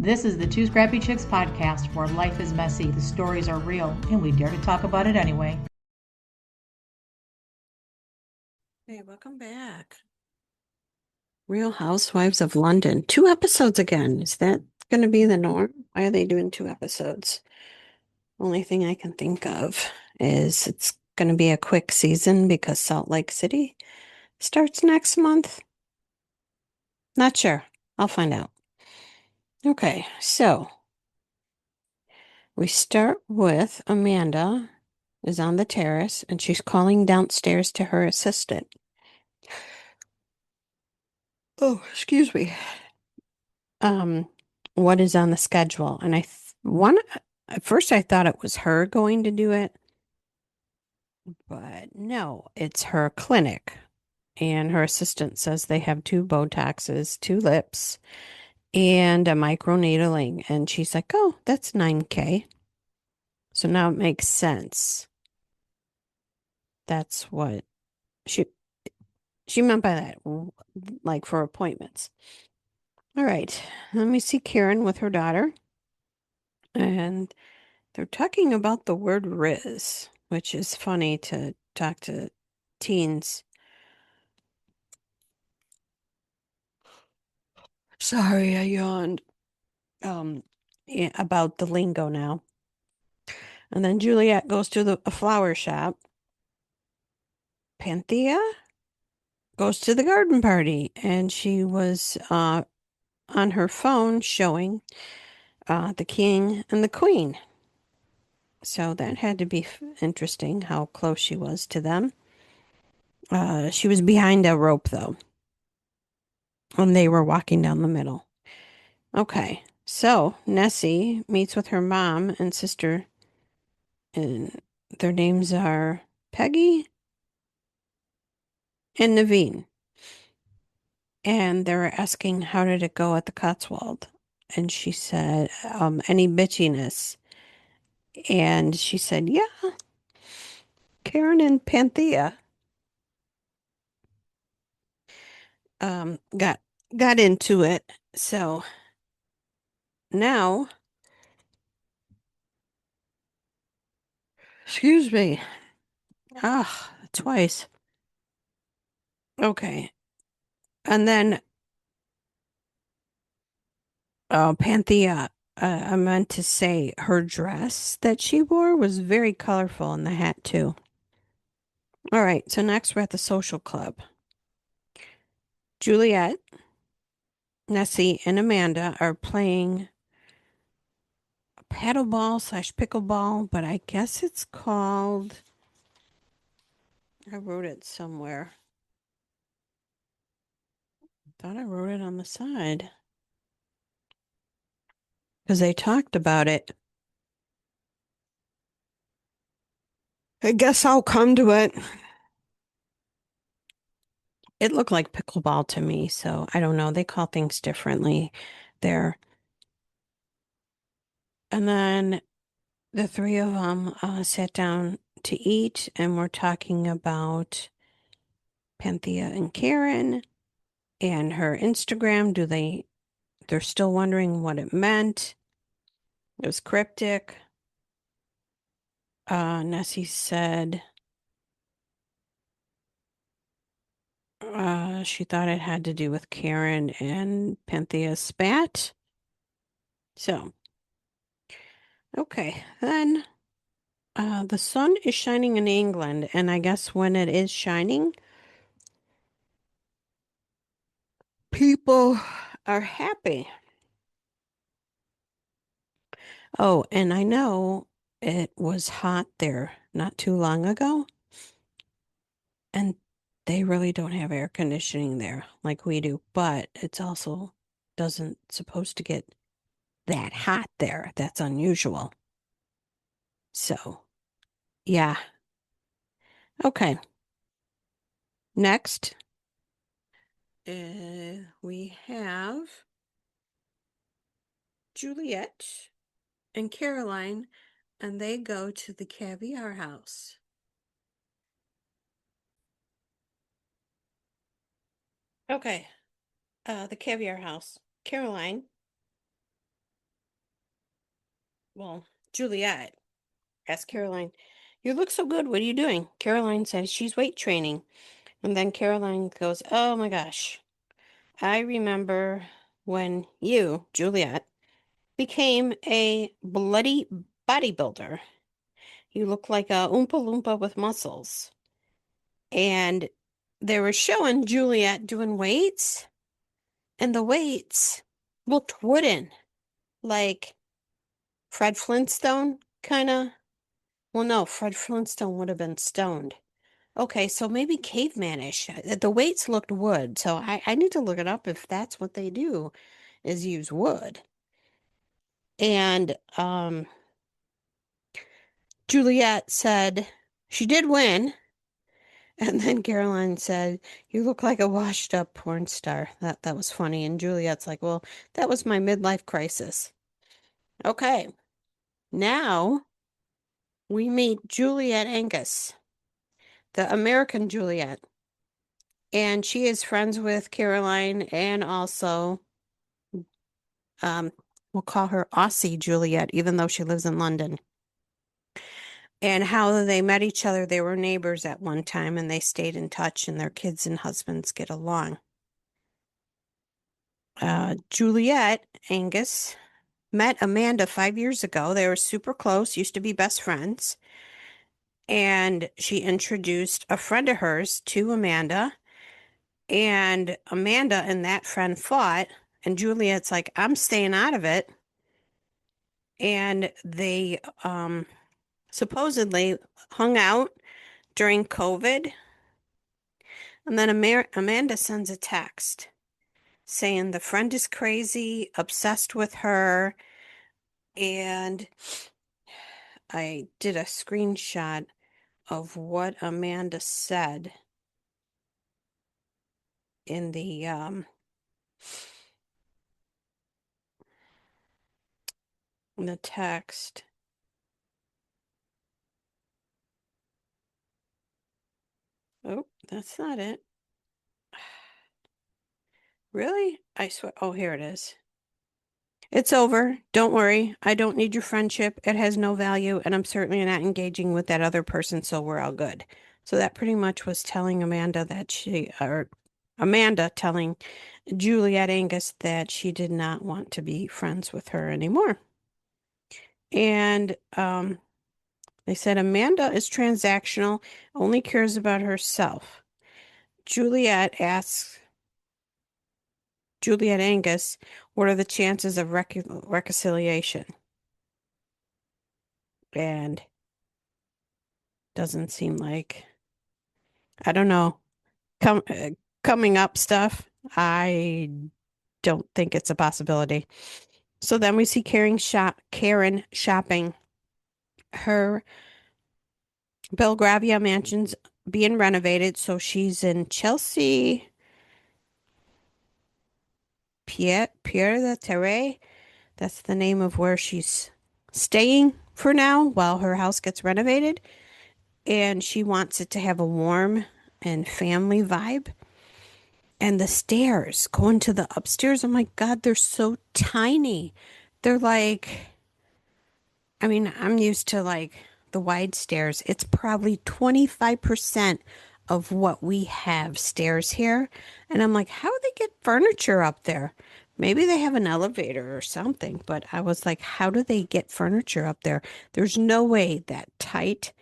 This is the Two Scrappy Chicks podcast where life is messy, the stories are real, and we dare to talk about it anyway. Hey, welcome back. Real Housewives of London. 2 episodes again. Is that going to be the norm? Why are they doing 2 episodes? Only thing I can think of is it's going to be a quick season because Salt Lake City starts next month. Not sure. I'll find out. Okay, so we start with Amanda is on the terrace and she's calling downstairs to her assistant. Oh, excuse me. um what is on the schedule. And one at first I thought it was her going to do it, but no, it's her clinic. And her assistant says they have two Botoxes, two lips, and a microneedling. And she's like, oh, that's 9K. So now it makes sense. That's what she she meant by that, like for appointments. All right, let me see Karen with her daughter. And they're talking about the word Riz, which is funny to talk to teens. Sorry, I yawned. Yeah, about the lingo now. And then Juliet goes to a flower shop. Panthea goes to the garden party, and she was on her phone showing the king and the queen. So that had to be interesting how close she was to them. She was behind a rope though, and they were walking down the middle. Okay, so Nessie meets with her mom and sister, and their names are Peggy and Naveen. And they were asking, how did it go at the Cotswold? And she said, any bitchiness? And she said, yeah, Karen and Panthea got into it. So now, excuse me, twice. Okay. And then Panthea, I meant to say her dress that she wore was very colorful, and the hat too. All right, so next we're at the social club. Juliet, Nessie, and Amanda are playing paddleball slash pickleball, but I guess it's called, I wrote it somewhere. Thought I wrote it on the side because they talked about it. I guess I'll come to it. It looked like pickleball to me, so I don't know. They call things differently there. And then the three of them sat down to eat, and we're talking about Panthea and Karen and her Instagram. They're still wondering what it meant. It was cryptic. Nessie said she thought it had to do with Karen and Panthea's spat. So, okay, then the sun is shining in England, and I guess when it is shining, people are happy. Oh, and I know it was hot there not too long ago, and they really don't have air conditioning there like we do, but it's also doesn't supposed to get that hot there. That's unusual. So, yeah. Okay. Next, we have Juliet and Caroline, and they go to the caviar house. Okay. The caviar house. Caroline Well, Juliet asked Caroline, "You look so good. What are you doing?" Caroline said she's weight training. And then Caroline goes, "Oh my gosh. I remember when you, Juliet, became a bloody bodybuilder. You look like a Oompa Loompa with muscles." And they were showing Juliet doing weights, and the weights looked wooden, like Fred Flintstone, kind of. Well, no, Fred Flintstone would have been stoned. Okay, so maybe cavemanish. The weights looked wood, so I need to look it up if that's what they do, is use wood. And Juliet said she did win. And then Caroline said, "You look like a washed up porn star." That was funny. And Juliet's like, "Well, that was my midlife crisis." Okay, now we meet Juliet Angus, the American Juliet. And she is friends with Caroline and also um we'll call her Aussie Juliet, even though she lives in London. And how they met each other, they were neighbors at one time and they stayed in touch and their kids and husbands get along. Juliet Angus met Amanda 5 years ago. They were super close, used to be best friends. And she introduced a friend of hers to Amanda. And Amanda and that friend fought. And Juliet's like, "I'm staying out of it." And they supposedly hung out during COVID. And then Amanda sends a text saying the friend is crazy, obsessed with her. And I did a screenshot of what Amanda said in the text. Oh, that's not it. Really? I swear. Oh, here it is. "It's over. Don't worry. I don't need your friendship. It has no value, and I'm certainly not engaging with that other person, so we're all good." So that pretty much was telling Amanda that or Amanda telling Juliet Angus that she did not want to be friends with her anymore. And they said Amanda is transactional, only cares about herself. Juliet asks Juliet Angus, "What are the chances of reconciliation?" And doesn't seem like, I don't know, coming up stuff. I don't think it's a possibility. So then we see Karen shopping. Her Belgravia mansion's being renovated, so she's in Chelsea, Pierre de Terre. That's the name of where she's staying for now while her house gets renovated. And she wants it to have a warm and family vibe. And the stairs going to the upstairs, oh my God, they're so tiny. They're like, I mean, I'm used to like the wide stairs. It's probably 25% of what we have stairs here. And I'm like, how do they get furniture up there? Maybe they have an elevator or something, but I was like, how do they get furniture up there? There's no way that tight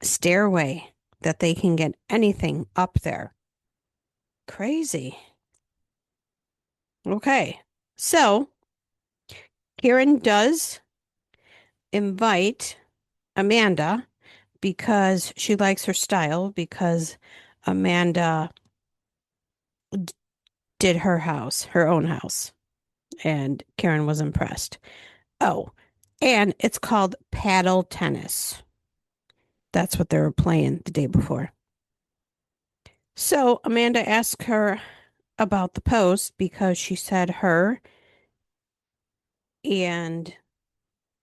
stairway that they can get anything up there. Crazy. Okay. So Karen does invite Amanda because she likes her style, because Amanda did her house, her own house, and Karen was impressed. Oh, and it's called paddle tennis. That's what they were playing the day before. So Amanda asked her about the post because she said her and,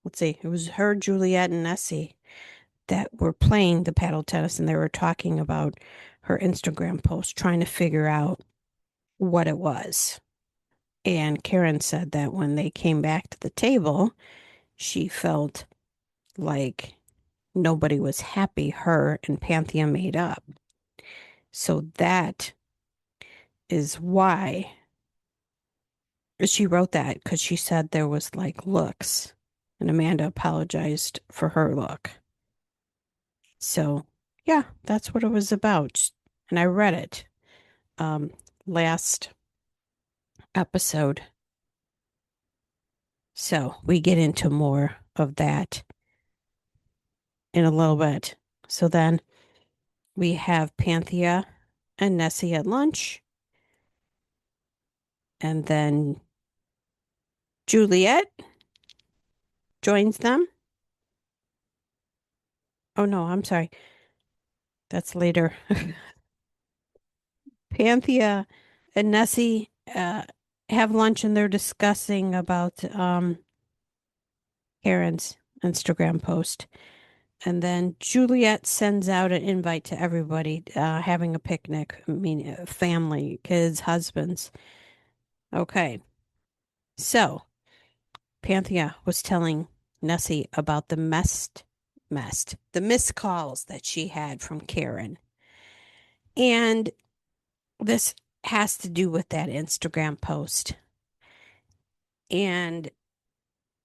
let's see, it was her, Juliet, and Nessie that were playing the paddle tennis, and they were talking about her Instagram post, trying to figure out what it was. And Karen said that when they came back to the table, she felt like nobody was happy her and Panthea made up. So that is why she wrote that, because she said there was like looks, and Amanda apologized for her look. So, yeah, that's what it was about. And I read it last episode. So, we get into more of that in a little bit. So then we have Panthea and Nessie at lunch, and then Juliet joins them. Oh no, I'm sorry. That's later. Panthea and Nessie have lunch and they're discussing about Karen's Instagram post. And then Juliet sends out an invite to everybody having a picnic. I mean, family, kids, husbands. Okay. So Panthea was telling Nessie about the the missed calls that she had from Karen. And this has to do with that Instagram post. And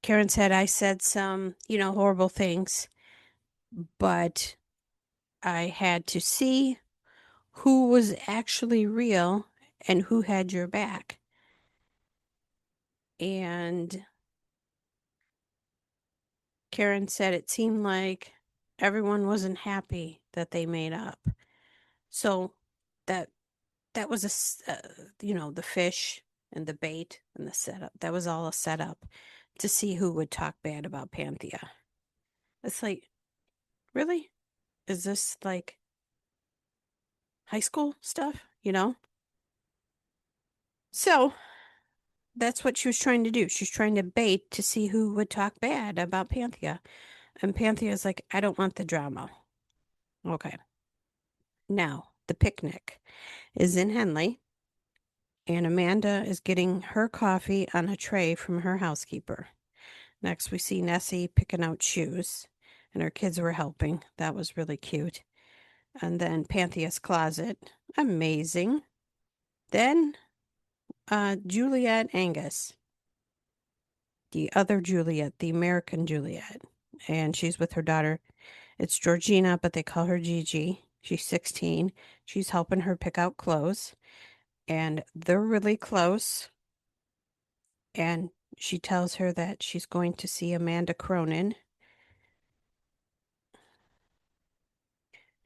Karen said, I said some, horrible things, but I had to see who was actually real and who had your back. And Karen said it seemed like everyone wasn't happy that they made up. So that was the fish and the bait and the setup. That was all a setup to see who would talk bad about Panthea. It's like, really? Is this like high school stuff? So that's what she was trying to do. She's trying to bait to see who would talk bad about Panthea. And Panthea's like, I don't want the drama. Okay. Now, the picnic is in Henley, and Amanda is getting her coffee on a tray from her housekeeper. Next, we see Nessie picking out shoes, and her kids were helping. That was really cute. And then Panthea's closet. Amazing. Then Juliet Angus, the other Juliet, the American Juliet. And she's with her daughter. It's Georgina, but they call her Gigi. She's 16. She's helping her pick out clothes. And they're really close. And she tells her that she's going to see Amanda Cronin.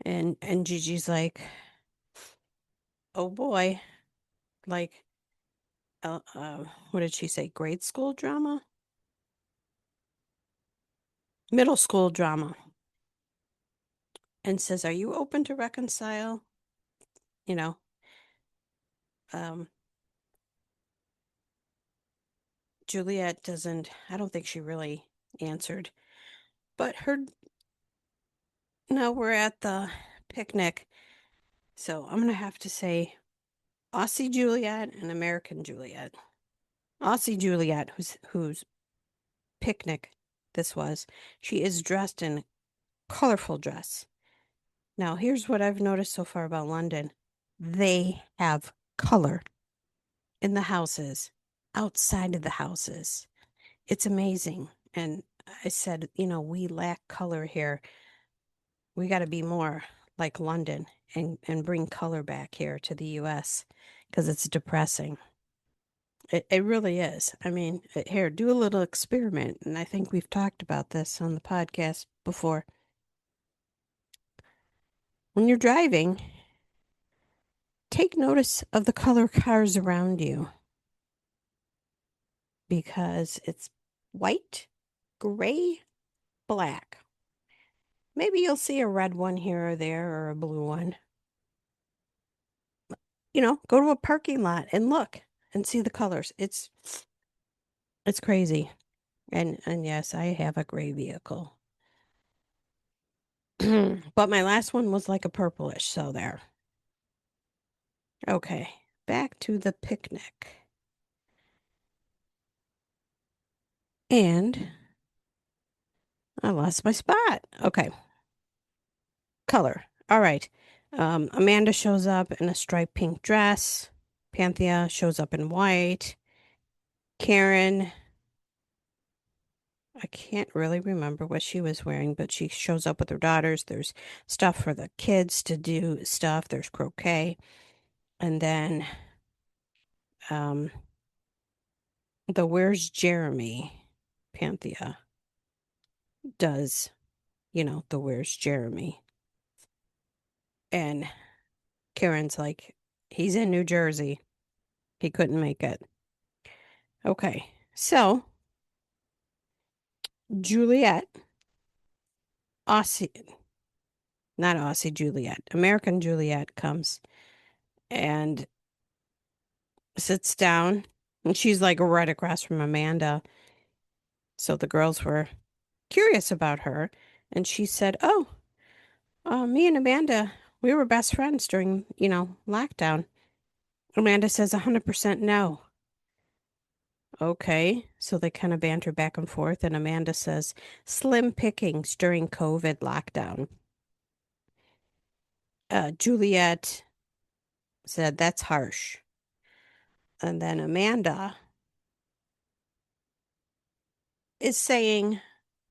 And Gigi's like, oh boy, like, what did she say? Grade school drama? Middle school drama. And says, are you open to reconcile? You know, um, Juliet doesn't, I don't think she really answered. But now we're at the picnic. So I'm going to have to say Aussie Juliet and American Juliet. Aussie Juliet, whose picnic this was, she is dressed in colorful dress. Now, here's what I've noticed so far about London. They have color in the houses, outside of the houses. It's amazing. And I said, we lack color here. We got to be more like London and bring color back here to the US because it's depressing. It really is. I mean, here, do a little experiment. And I think we've talked about this on the podcast before. When you're driving, take notice of the color cars around you because it's white, gray, black. Maybe you'll see a red one here or there or a blue one. Go to a parking lot and look and see the colors. It's crazy. And yes, I have a gray vehicle. But my last one was like a purplish, so there. Okay, back to the picnic. And I lost my spot. Okay. Color. All right. Amanda shows up in a striped pink dress. Panthea shows up in white. Karen, I can't really remember what she was wearing, but she shows up with her daughters. There's stuff for the kids to do stuff. There's croquet. And then um, the Where's Jeremy? Panthea does, the Where's Jeremy? And Karen's like, he's in New Jersey. He couldn't make it. Okay. So Juliet, Aussie, not Aussie Juliet, American Juliet comes and sits down. And she's like right across from Amanda. So the girls were curious about her. And she said, oh, me and Amanda, we were best friends during, lockdown. Amanda says 100% no. Okay. So they kind of banter back and forth. And Amanda says, slim pickings during COVID lockdown. Juliet said, that's harsh. And then Amanda is saying,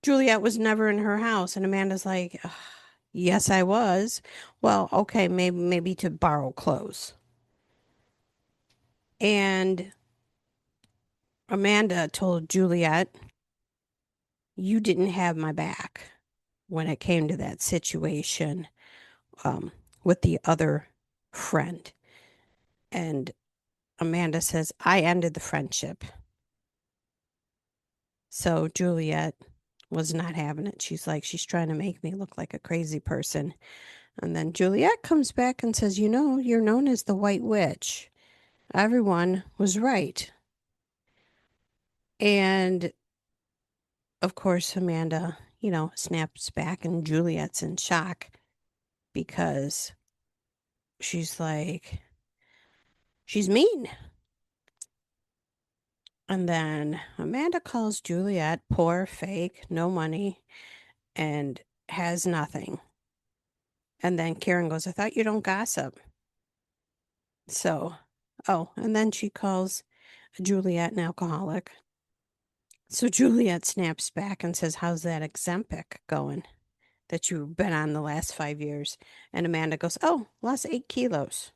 Juliet was never in her house. And Amanda's like, "Ugh, yes, I was. Well, okay, maybe to borrow clothes." And Amanda told Juliet, you didn't have my back when it came to that situation um, with the other friend. And Amanda says, I ended the friendship. So Juliet was not having it. She's like, she's trying to make me look like a crazy person. And then Juliet comes back and says, you're known as the White Witch. Everyone was right. And of course, Amanda, snaps back, and Juliet's in shock because she's like, she's mean. And then Amanda calls Juliet poor, fake, no money, and has nothing. And then Karen goes, I thought you don't gossip. So, and then she calls Juliet an alcoholic. So Juliet snaps back and says, how's that Exempic going that you've been on the last 5 years? And Amanda goes, oh, lost 8 kilos.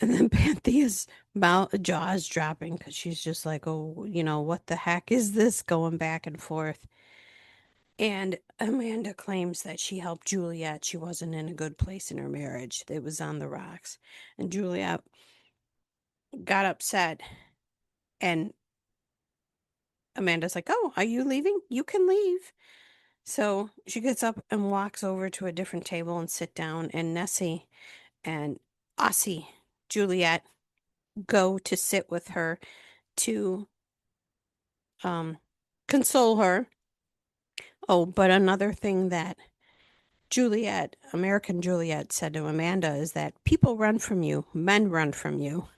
And then Panthea's jaws dropping because she's just like, oh, what the heck is this going back and forth? And Amanda claims that she helped Juliet. She wasn't in a good place in her marriage. It was on the rocks. And Juliet got upset. And Amanda's like, oh, are you leaving? You can leave. So she gets up and walks over to a different table and sit down. And Nessie and Aussie Juliet go to sit with her to console her. Oh, but another thing that Juliet, American Juliet, said to Amanda is that people run from you, men run from you.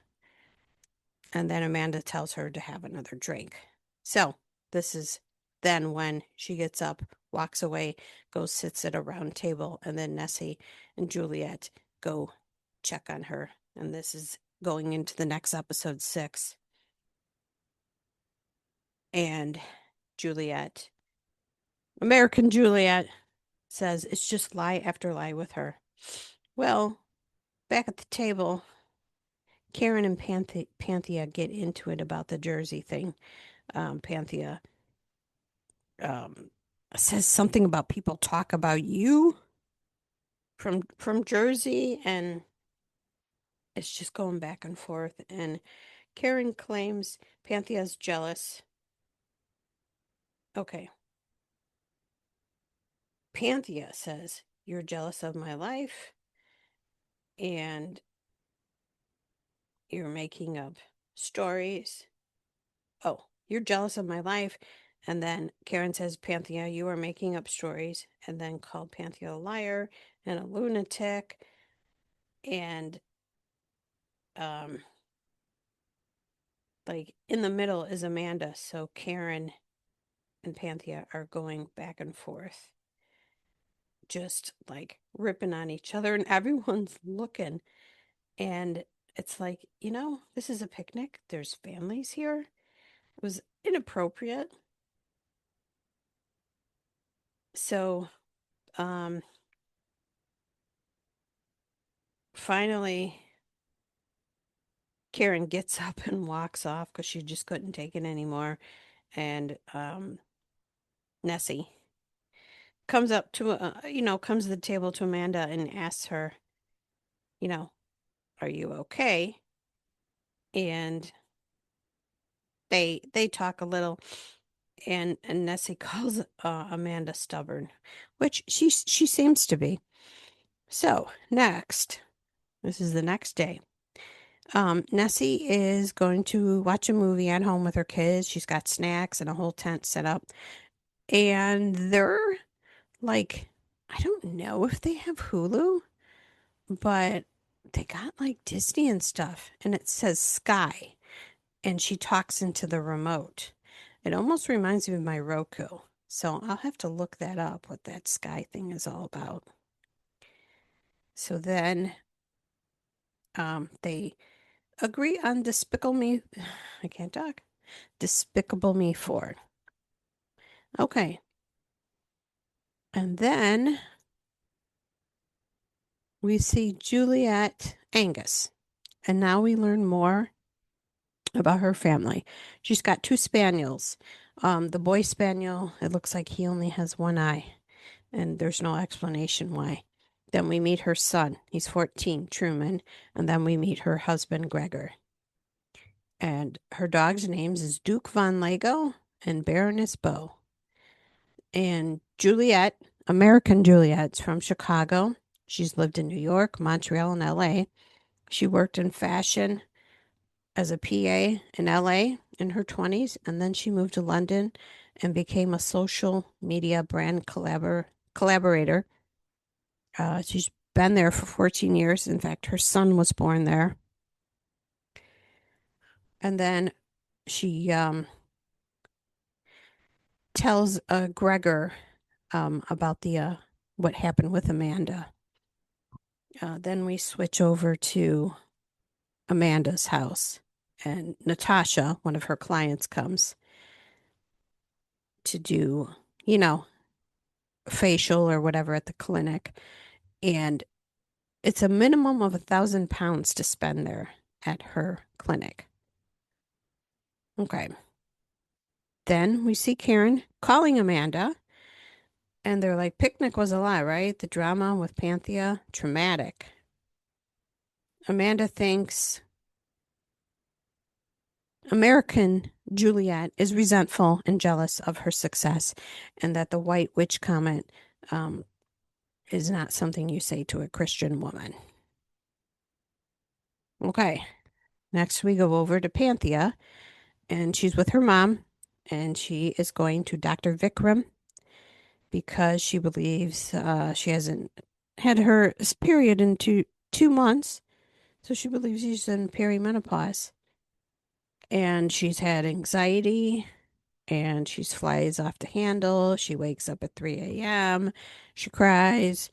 And then Amanda tells her to have another drink. So this is then when she gets up, walks away, goes, sits at a round table, and then Nessie and Juliet go check on her. And this is going into the next episode 6. And Juliet, American Juliet, says it's just lie after lie with her. Well, back at the table, Karen and Panthea get into it about the Jersey thing. Panthea um, says something about people talk about you from Jersey, and it's just going back and forth. And Karen claims Panthea's jealous. Okay. Panthea says, you're jealous of my life and you're making up stories. Oh, you're jealous of my life. And then Karen says, Panthea, you are making up stories. And then called Panthea a liar and a lunatic. And like in the middle is Amanda. So Karen and Panthea are going back and forth, just like ripping on each other, and everyone's looking. And it's like, this is a picnic. There's families here. It was inappropriate. So, um, finally, Karen gets up and walks off because she just couldn't take it anymore. And Nessie comes up to, comes to the table to Amanda and asks her, you know, are you okay? And they talk a little, and Nessie calls Amanda stubborn, which she seems to be. So next, this is the next day. Nessie is going to watch a movie at home with her kids. She's got snacks and a whole tent set up. And they're like, I don't know if they have Hulu, but they got like Disney and stuff. And it says Sky. And she talks into the remote. It almost reminds me of my Roku. So I'll have to look that up, what that Sky thing is all about. So then they agree on Despicable Me. I can't talk. Despicable Me 4. Okay. And then we see Juliet Angus. And now we learn more about her family. She's got two spaniels. The boy spaniel, it looks like he only has one eye, and there's no explanation why. Then we meet her son. He's 14, Truman. And then we meet her husband, Gregor. And her dog's names is Duke von Lego and Baroness Bow. And Juliet, American Juliet's from Chicago. She's lived in New York, Montreal, and LA. She worked in fashion as a PA in LA in her 20s, and then she moved to London and became a social media brand collaborator. She's been there for 14 years. In fact, her son was born there. And then she tells Gregor about the what happened with Amanda. Then we switch over to Amanda's house, and Natasha, one of her clients, comes to do, facial or whatever at the clinic. And it's a minimum of £1,000 to spend there at her clinic. Okay. Then we see Karen calling Amanda, and they're like, picnic was a lot, right? The drama with Panthea, traumatic. Amanda thinks American Juliet is resentful and jealous of her success, and that the white witch comment is not something you say to a Christian woman. Okay, next we go over to Panthea, and she's with her mom, and she is going to Dr. Vikram because she believes she hasn't had her period in 2 months, so she believes she's in perimenopause. And she's had anxiety, and she flies off the handle. She wakes up at 3 a.m. She cries,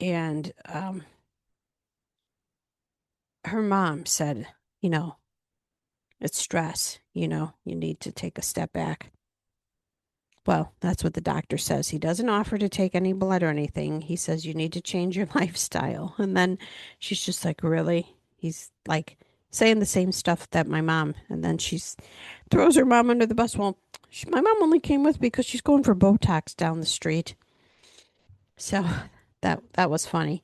and her mom said, it's stress. You need to take a step back. Well, that's what the doctor says. He doesn't offer to take any blood or anything. He says you need to change your lifestyle. And then she's just like, really? He's like saying the same stuff that my mom. And then she throws her mom under the bus. Well, my mom only came with because she's going for Botox down the street. So that was funny.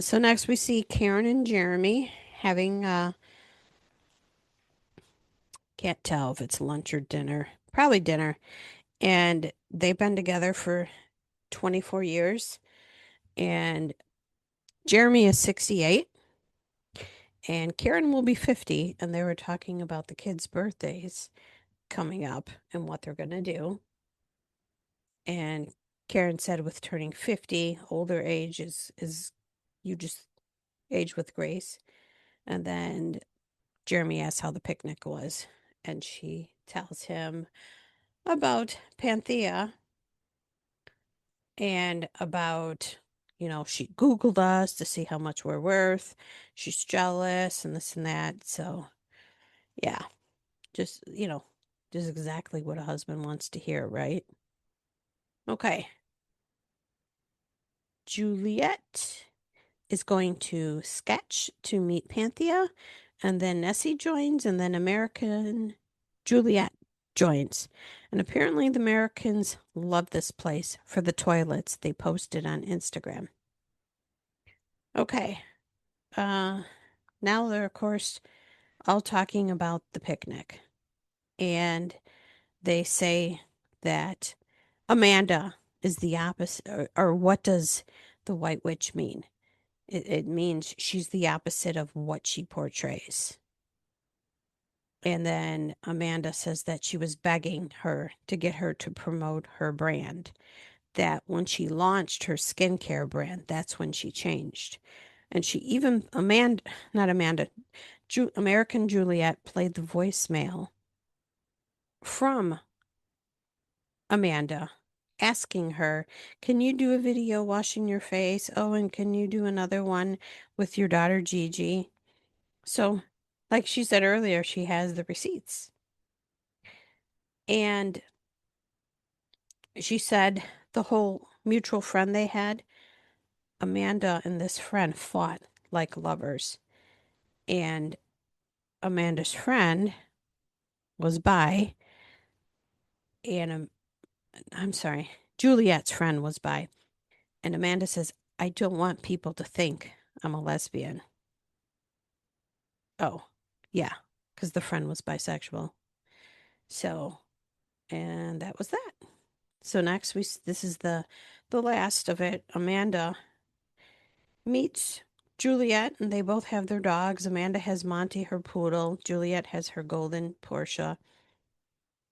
So next we see Karen and Jeremy having can't tell if it's lunch or dinner. Probably dinner. And they've been together for 24 years. And Jeremy is 68. And Karen will be 50. And they were talking about the kids' birthdays coming up and what they're going to do. And Karen said with turning 50, older age is you just age with grace. And then Jeremy asks how the picnic was, and she tells him about Panthea and about, she Googled us to see how much we're worth. She's jealous and this and that. So, yeah, just, just exactly what a husband wants to hear, right? Okay. Juliet is going to sketch to meet Panthea, and then Nessie joins, and then American Juliet joins. And apparently, the Americans love this place for the toilets they posted on Instagram. Okay, now they're, of course, all talking about the picnic, and they say that Amanda is the opposite, or what does the White Witch mean? It means she's the opposite of what she portrays. And then Amanda says that she was begging her to get her to promote her brand. That when she launched her skincare brand, that's when she changed. And she even, not Amanda, American Juliet played the voicemail from Amanda asking her, can you do a video washing your face? Oh, and can you do another one with your daughter Gigi? So, like she said earlier, she has the receipts. And she said the whole mutual friend they had, Amanda and this friend fought like lovers. And Amanda's friend was bi, and I'm sorry, Juliet's friend was bi. And Amanda says, I don't want people to think I'm a lesbian. Oh, yeah, because the friend was bisexual. So, and that was that. So next this is the last of it. Amanda meets Juliet, and they both have their dogs. Amanda has Monty, her poodle. Juliet has her golden Portia.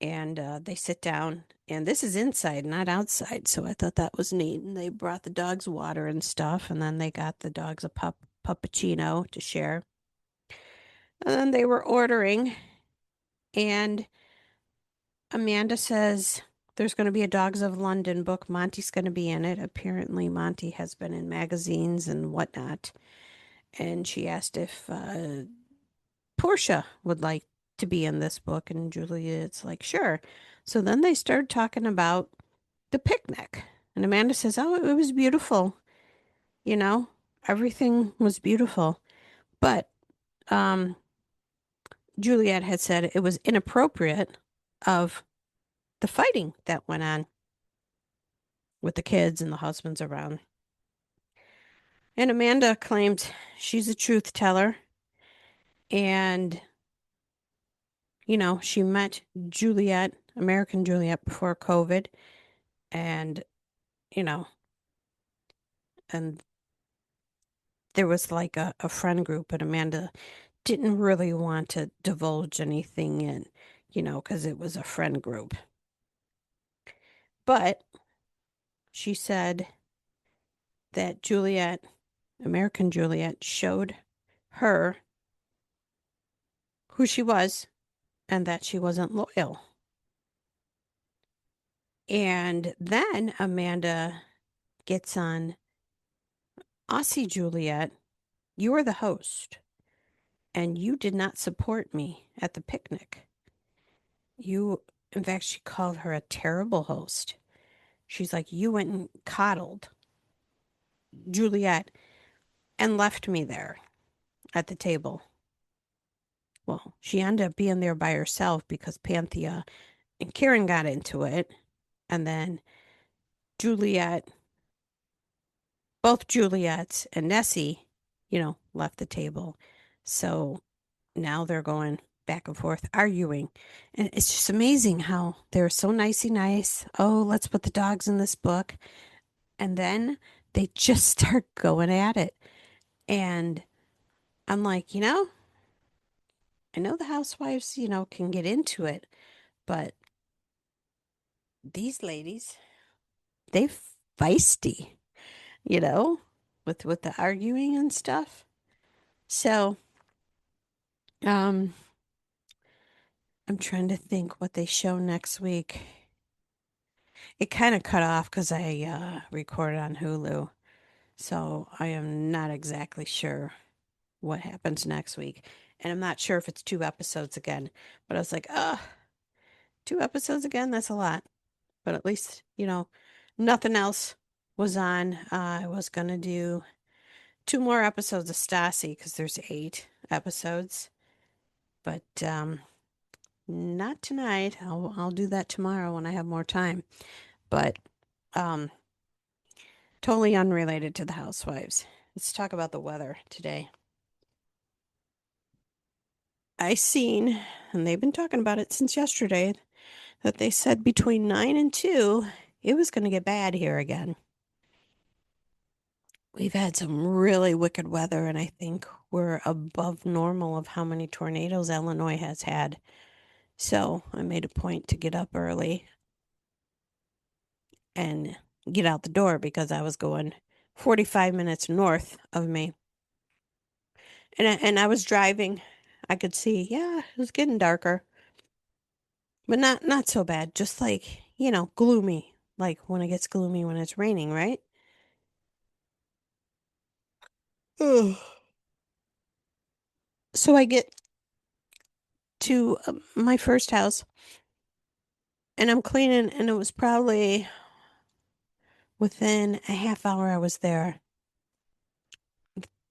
And they sit down, and this is inside, not outside. So I thought that was neat. And they brought the dogs water and stuff, and then they got the dogs a puppuccino to share. And then they were ordering, and Amanda says there's going to be a Dogs of London book. Monty's going to be in it. Apparently, Monty has been in magazines and whatnot. And she asked if Portia would like to be in this book, and Juliet's like, sure. So then they started talking about the picnic, and Amanda says, oh, it was beautiful. You know, everything was beautiful. But um, Juliet had said it was inappropriate of the fighting that went on with the kids and the husbands around. And Amanda claimed she's a truth teller. And, she met Juliet, American Juliet, before COVID. And, you know, and there was like a friend group, and Amanda didn't really want to divulge anything in, because it was a friend group. But she said that Juliet, American Juliet, showed her who she was and that she wasn't loyal. And then Amanda gets on Aussie Juliet. You are the host, and you did not support me at the picnic. In fact, she called her a terrible host. She's like, you went and coddled Juliet and left me there at the table. Well, she ended up being there by herself because Panthea and Karen got into it. And then Juliet, both Juliets and Nessie, left the table. So now they're going back and forth arguing. And it's just amazing how they're so nicey nice. Oh, let's put the dogs in this book. And then they just start going at it. And I'm like, I know the housewives, can get into it, but these ladies, they feisty, you know, with the arguing and stuff. So Um, I'm trying to think what they show next week. It kind of cut off because I recorded on Hulu, so I am not exactly sure what happens next week. And I'm not sure if it's two episodes again, but I was like, two episodes again? That's a lot. But at least, nothing else was on. I was going to do two more episodes of Stassi because there's 8 episodes, but not tonight. I'll do that tomorrow when I have more time. But um, totally unrelated to the Housewives. Let's talk about the weather today. I seen, and they've been talking about it since yesterday, that they said between 9 and 2, it was going to get bad here again. We've had some really wicked weather, and I think we're above normal of how many tornadoes Illinois has had. So I made a point to get up early and get out the door because I was going 45 minutes north of me. And I was driving. I could see, yeah, it was getting darker, but not so bad. Just like, gloomy. Like when it gets gloomy when it's raining, right? Ugh. So I get to my first house and I'm cleaning, and it was probably within a half hour I was there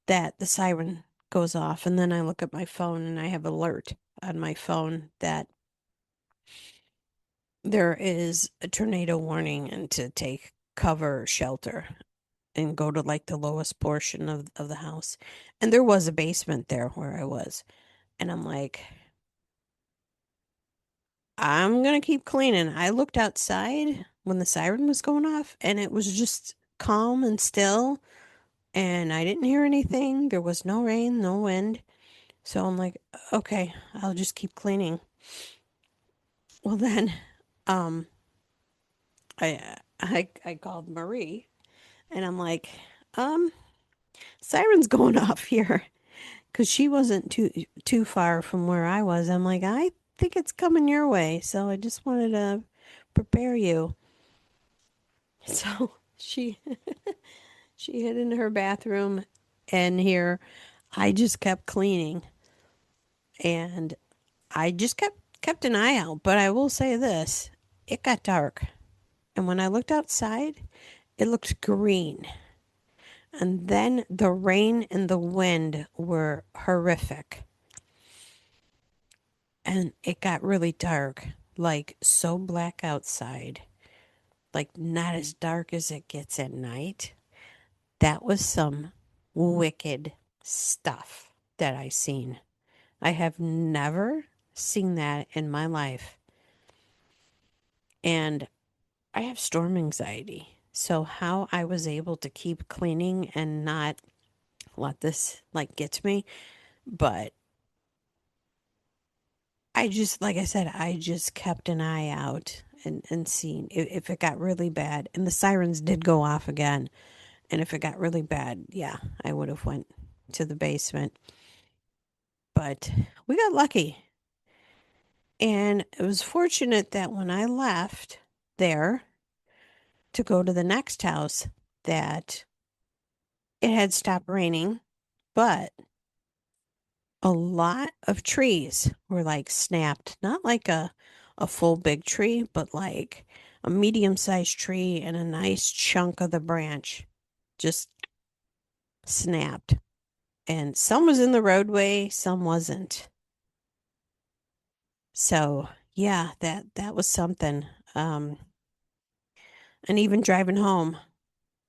that the siren goes off. And then I look at my phone and I have alert on my phone that there is a tornado warning and to take cover or shelter and go to like the lowest portion of the house. And there was a basement there where I was. And I'm like, I'm gonna keep cleaning. I looked outside when the siren was going off and it was just calm and still, and I didn't hear anything. There was no rain, no wind. So I'm like, okay, I'll just keep cleaning. Well then, um, I called Marie and I'm like, um, siren's going off here because she wasn't too far from where I was. I'm like, I think it's coming your way, so I just wanted to prepare you. So she she hid in her bathroom, and here I just kept cleaning, and I just kept an eye out. But I will say this, it got dark, and when I looked outside, it looked green. And then the rain and the wind were horrific. And it got really dark, like so black outside, like not as dark as it gets at night. That was some wicked stuff that I seen. I have never seen that in my life. And I have storm anxiety. So how I was able to keep cleaning and not let this like get to me, but I just, like I said, I just kept an eye out and seen if it got really bad. And the sirens did go off again. And if it got really bad, yeah, I would have went to the basement. But we got lucky. And it was fortunate that when I left there to go to the next house, that it had stopped raining, but a lot of trees were like snapped, not like a full big tree, but like a medium-sized tree and a nice chunk of the branch just snapped. And some was in the roadway, some wasn't. So, yeah, that was something. Um, and even driving home,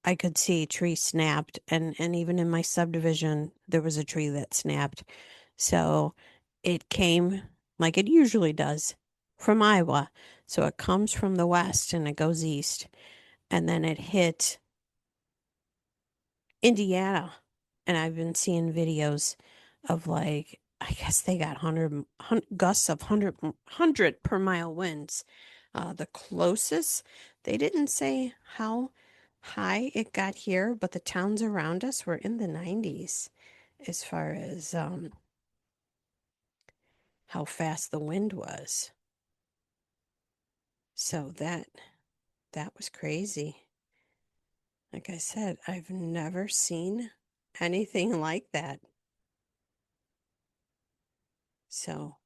I could see a tree snapped, and even in my subdivision there was a tree that snapped. So it came like it usually does from Iowa. So it comes from the west and it goes east, and then it hit Indiana. And I've been seeing videos of like, I guess they got 100 gusts of 100 per mile winds. The closest, they didn't say how high it got here, but the towns around us were in the 90s as far as how fast the wind was. So that was crazy. Like I said, I've never seen anything like that. So,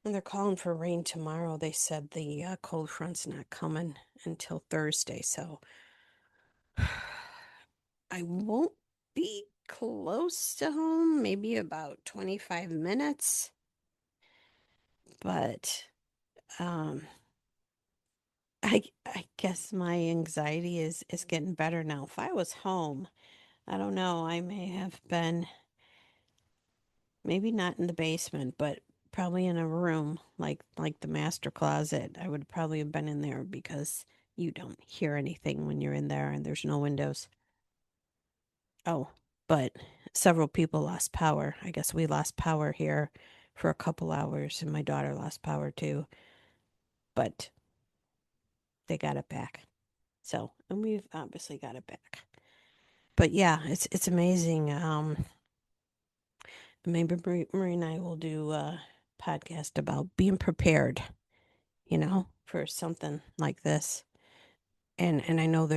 and they're calling for rain tomorrow. They said the cold front's not coming until Thursday. So I won't be close to home, maybe about 25 minutes. But I guess my anxiety is getting better now. If I was home, I don't know, I may have been maybe not in the basement, but probably in a room like the master closet. I would probably have been in there because you don't hear anything when you're in there and there's no windows. Oh, but several people lost power. I guess we lost power here for a couple hours, and my daughter lost power too. But they got it back. So, and we've obviously got it back. But yeah, it's amazing. Maybe Marie and I will do a podcast about being prepared, for something like this. And I know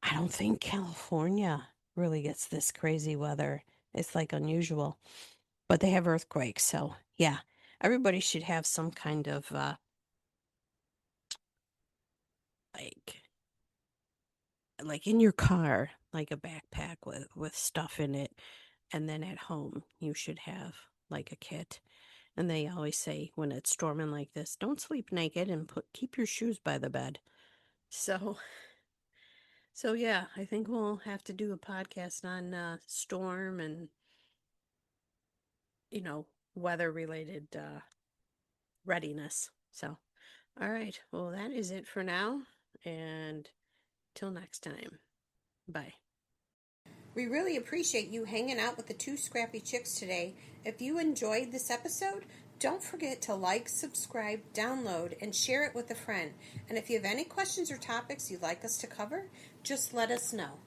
I don't think California really gets this crazy weather. It's like unusual, but they have earthquakes. So yeah, everybody should have some kind of like in your car, like a backpack with stuff in it, and then at home you should have like a kit. And they always say when it's storming like this, don't sleep naked and keep your shoes by the bed. So yeah, I think we'll have to do a podcast on storm and weather related readiness. So all right, well that is it for now, and till next time. Bye. We really appreciate you hanging out with the two scrappy chicks today. If you enjoyed this episode, don't forget to like, subscribe, download, and share it with a friend. And if you have any questions or topics you'd like us to cover, just let us know.